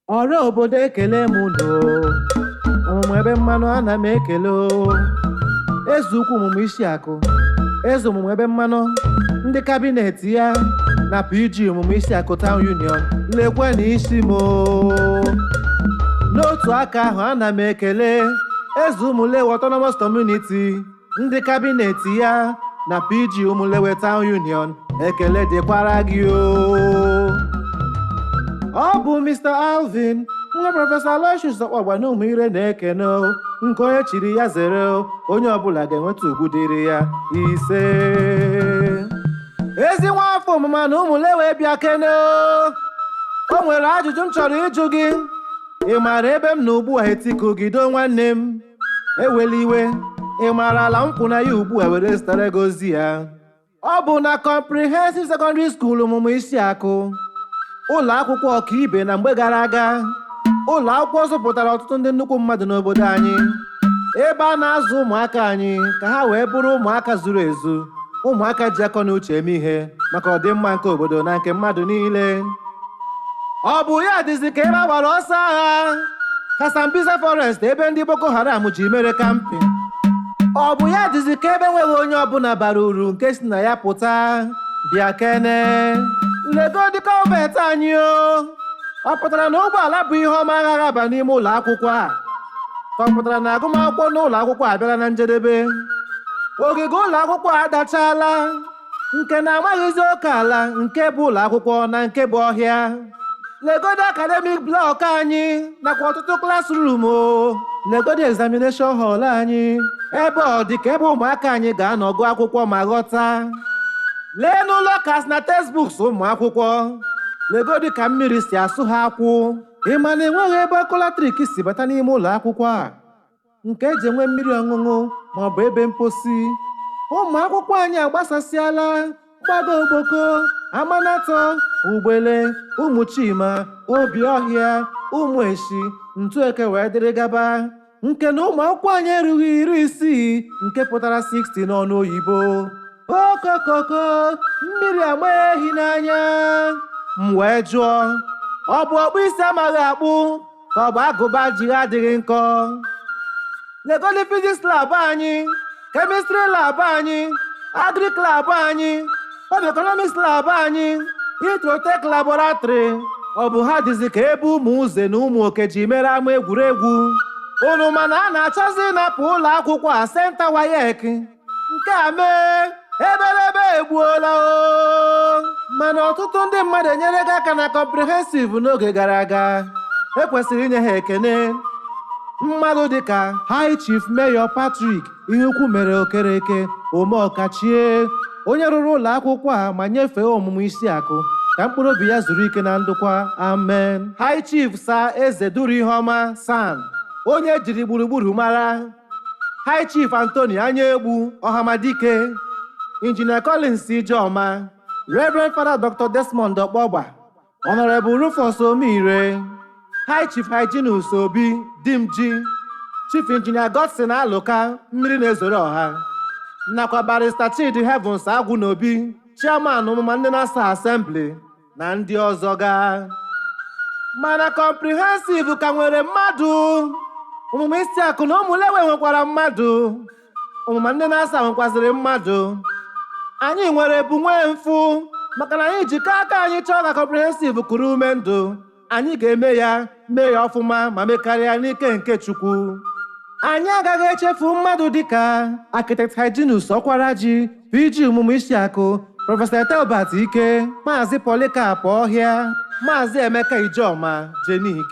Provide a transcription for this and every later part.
ọrụ obodo ekele m do ọmụmụ ebe mmanụ ana m ekele eze ukwu Umuma-Isiaku, eze ọmụmụ ebe mmanụ ndị kabinet ya na PG Umuma-Isiaku Town Union lekwe na isi m. N'otu aka ahụ ana m ekele eze Umulewe Autonomous Community ndị kabinet ya na PG Umulewe Town Union, ekele dịkwara gị o. Ọ bụ Mr. Alvin nwa Prọfesọ Aloysius Okpagba na Ụmụire na-ekene nke onye chiri ya zere onye ọbụla ga-enweta ugwu dịrị ya ise. Ezi nwa afọ ọmụma na Umulewe bịa kene o nwere ajụjụ m chọrọ ịjụ gị. Ị maara ebe m na ugbu a etikugido nwanne m? Ewela iwe, ị maara ala m kwụ na ya ugbu a were zitere gị ozi ya. Ọ bụ na Comprehensive Secondary School Umuma-Isiaku, ụlọ akwụkwọ ọkaibe na mgbe gara aga. Ụlọ akwụkwọ zụpụtara ọtụtụ ndị nnukwu mmadụ n'obodo anyị, ebe a na-azụ ụmụaka anyị ka ha wee bụrụ ụmụaka zuru ezu, ụmụaka ji akọ na uche eme ihe maka ọdịmma nke obodo na nke mmadụ niile. Ọ bụ ya dịzi ka ebe a gbara ọsọ agha Kasambisa Forest, ebe ndị Boko Haram ji mere kampin. Ọ bụ ya dịzi ka ebe nweghị onye ọbụla bara uru nke si na ya pụta bịa kene. Lego dị gọọmenti anyị o. Ọ pụtara na ụgbọala bụ ihe ọma agha aba n'ime ụlọ akwụkwọ a? Ka ọ pụtara na agụmakwụkwọ n'ụlọ akwụkwọ abịala na njedebe? Ogige ụlọ akwụkwọ adachaala, nke na-amaghịzi oke ala nke bụ ụlọ akwụkwọ na nke bụ ọhịa. Legodi academic block anyị nakwa ọtụtụ classroom o. Legodi examination hall anyị, ebe ọ dị ka ebe ụmụaka anyị ga-anọ gụọ akwụkwọ ma ghọta. Lee n'ụlọ kas na textbooks ụmụ akwụkwọ. Legodi ka mmiri si asụ ha akwụ. Ị ma na enweghị ebe ọkụ latrik si bata n'ime ụlọ akwụkwọ a, nke eji enwe mmiri ọṅụṅụ ma ọ bụ ebe mposi. Ụmụ akwụkwọ anyị agbasasịala Mgbago Ogboko, Amanatọ, Ugbele, Ụmụ Chima, Obiọhịa, Ụmụ Eshi, Ntueke wee dịrị gaba, nke na ụmụ akwụkwọ anyị erughị 60, nke pụtara 60 n'ọnụ oyibo. Okokoko, mmiri agba ehi n'anya. M wee jụọ, ọ bụ ọkpụ isi amaghị akpụ ka ọ bụ agụba ji adịghị nkọ? Legodi fiziks lab anyị, kemistri lab anyị, agrik lab anyị, home economics lab anyị, introtech laboratory. Ọ bụ ha dịzi ka ebe ụmụ uze na ụmụ oke ji mere ama egwuregwu. Unu mana a na-achọzi ịnapụ ụlọ akwụkwọ a senta WAEC, nke a mee ebelebe egbuola o. Mana ọtụtụ ndị mmadụ enyere gị aka na comprehensive n'oge gara aga. Ekwesịrị inye ha ekene. Mmadụ dịka High Chief Mayor Patrick Ihukwu mere Okereke Omeọkachie, onye rụrụ ụlọ akwụkwọ a ma nyefee Umuma-Isiaku ka mkpụrụ obi ya zuru ike na ndokwa. Amen. High Chief Sir Eze Duru Iheọma San, onye jiri gburugburu mara. High Chief Anthony Anyaegbu Ọhamadike, Engineer Collins Ijeọma, Reverend Father Dr. Desmond Okpogba, Honorable Rufus Omire, High Chief Hyginus Obi Dimji, Chief Engineer Godson Alụka mmiri na-ezoro ọha, nakwa Barrister Chidi Heavens Agwụ n'Obi, Chairman Ụmụma ndị na-asa Assembly na ndị ọzọ ga. Mana Comprehensive ka nwere mmadụ. Umuma-Isiaku na Umulewe nwekwara mmadụ. Ụmụma ndị na-asa nwekwaziri mmadụ. Anyị nwere bụ nwee mfụ, maka na anyị jikọ aka anyị chọọ ka Comprehensive kụrụ ume ndụ. Anyị ga-eme ya ọfụma ma mekarịa n'ike nke Chukwu. Anyị agaghị echefu mmadụ dịka Architect Hyginus Ọkwaraji, PG Umuma-Isiaku, Prọfesọ Telbert Ike, Maazị Polycarp Ọhịa, Maazị Emeka Ijeọma Jenik,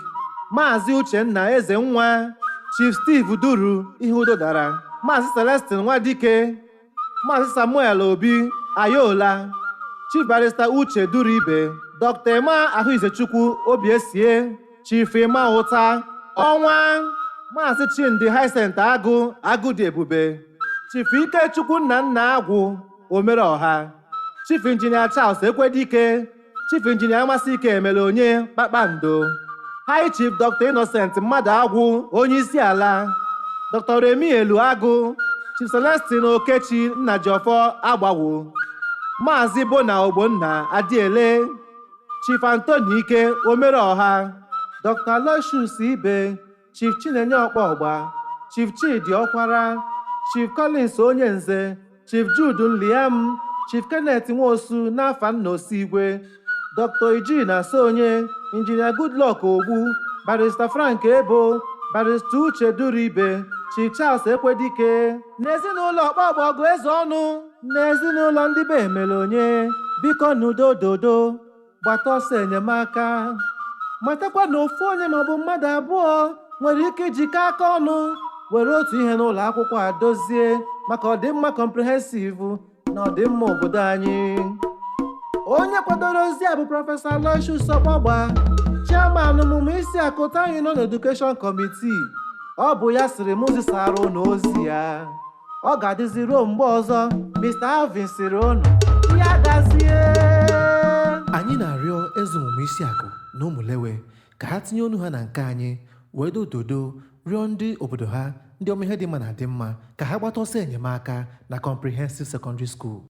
Maazị Uchenna Ezenwa, Chief Steve Duru Ihudodara, Maazị Celestin Nwadike, Maazị Samuel Obi Ayola, Chief Barrister Uche Duru Ibe, Dr. Emma Ahụizechukwu Obiesie, Chief Emma Ụta Ọnwa, Maazị Chindi Hyacinth Agụ Agụdị Ebube, Chief Ikechukwu Nnanna Agwụ Omere Ọha, Chief Engineer Charles Ekwedike, Chief Engineer Amasike Emelonye Kpakpando, High Chief Dr. Innocent Mmadụ Agwụ Onye Isi Ala, Dr. Remi Elu Agụ, Chief Celestin Okechi Nnajiọfọ Agbawo, Maazị Bona Ogbonna Adiele, Chief Anthony Ike Omere Ọha, Dr. Aloysius Ibe, Chief Chinenye Ọkpọgba, Chief Chidi Ọkwara, Chief Collins Onyenze, Chief Jude Nliam, Chief Kenneth Nwosu n'afa nna Osigwe, Dr. Eugene Asonye, Injinia Goodluck Ogbu, Barrister Frank Ebo, Barrister Uche Duribe, Chief Charles Ekwedike, n'ezinụlọ Ọkpọgba ọgụ eze ọnụ, n'ezinụlọ ndị be Emelonye, biko n'udo dodo gbata ọsọ enyemaka. Matakwa na ofu onye maọbụ mmadụ abụọ nwere ike ijikọ aka ọnụ were otu ihe n'ụlọ akwụkwọ a dozie maka ọdịmma comprehensive na ọdịmma obodo anyị. Onye kwadoro ozi a bụ Prọfesọ Aloysius Ọkpọgba, Chairman Umuma-Isiaku Town Union Education Committee. Ọ bụ ya sịrị m zisara unu ozi ya. Ọ ga-adịzi ruo mgbe ọzọ. Mr. Alvin sịrị unu ya gazie. Anyị na-arịọ eze Umuma-Isiaku na ụmụlewe ka ha tinye ọnụ ha na nke anyị wee dododo rịọ ndị obodo ha ndị ọma ihe dị mma na adị mma ka ha gbata ọsọ enyemaka na Comprehensive Secondary School.